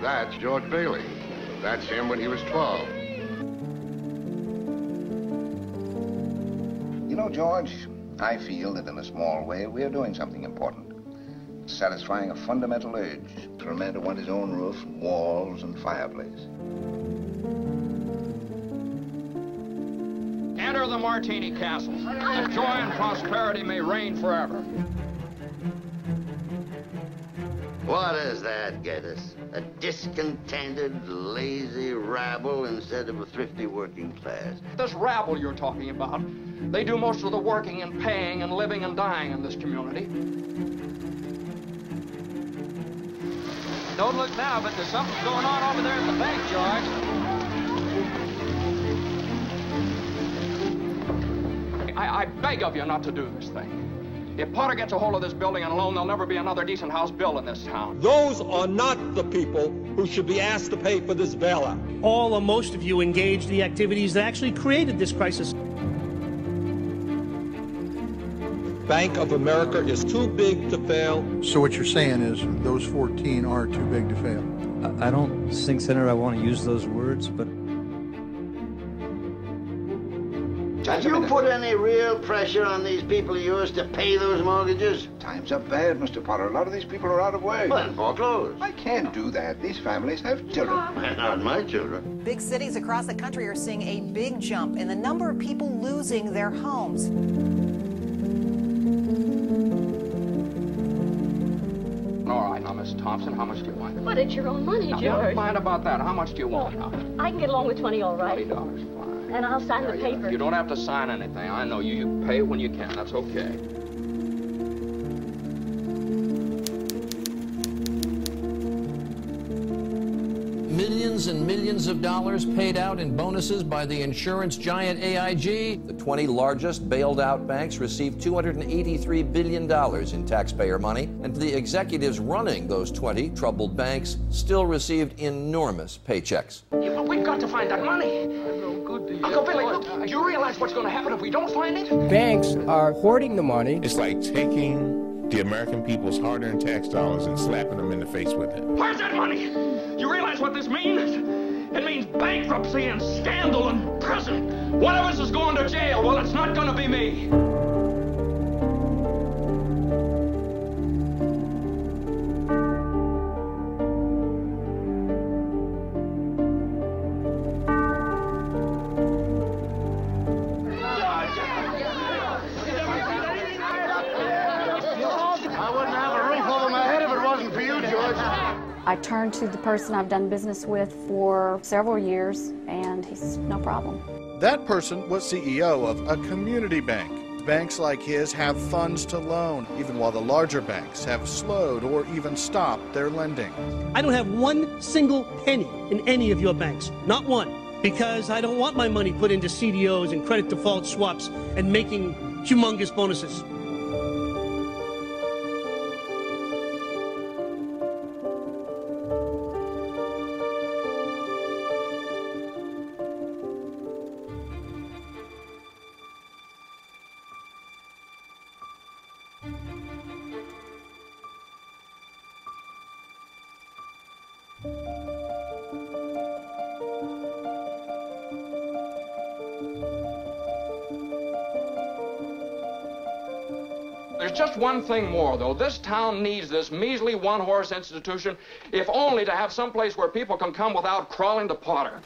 That's George Bailey. That's him when he was 12. You know, George, I feel that in a small way we are doing something important. Satisfying a fundamental urge for a man to want his own roof, walls, and fireplace. Enter the Martini Castle. The joy and prosperity may reign forever. What does that get us? A discontented, lazy rabble instead of a thrifty working class. This rabble you're talking about, they do most of the working and paying and living and dying in this community. Don't look now, but there's something going on over there at the bank, George. I beg of you not to do this thing. If Potter gets a hold of this building and alone, there'll never be another decent house built in this town. Those are not the people who should be asked to pay for this bailout. All or most of you engaged in the activities that actually created this crisis. Bank of America is too big to fail. So what you're saying is those 14 are too big to fail? I don't think, Senator, I want to use those words, but... Have you put any real pressure on these people of yours to pay those mortgages? Times are bad, Mr. Potter. A lot of these people are out of work. Well, foreclosed. I can't do that. These families have children. Well, not my children. Big cities across the country are seeing a big jump in the number of people losing their homes. All right, now, Miss Thompson, how much do you want? But it's your own money, Now, George. don't mind about that. How much do you want now? I can get along with 20, all right. $20, fine. And I'll sign the paper. You don't have to sign anything. I know you. You pay when you can. That's okay. Millions and millions of dollars paid out in bonuses by the insurance giant AIG. The 20 largest bailed out banks received $283 billion in taxpayer money, and the executives running those 20 troubled banks still received enormous paychecks. Yeah, but we've got to find that money. Uncle Billy, look, do you realize what's going to happen if we don't find it? Banks are hoarding the money. It's like taking the American people's hard-earned tax dollars and slapping them in the face with it. Where's that money? You realize what this means? It means bankruptcy and scandal and prison. One of us is going to jail. Well, it's not going to be me. I turned to the person I've done business with for several years, and he's no problem. That person was CEO of a community bank. Banks like his have funds to loan, even while the larger banks have slowed or even stopped their lending. I don't have one single penny in any of your banks, not one, because I don't want my money put into CDOs and credit default swaps and making humongous bonuses. There's just one thing more, though. This town needs this measly one-horse institution, if only to have some place where people can come without crawling to Potter.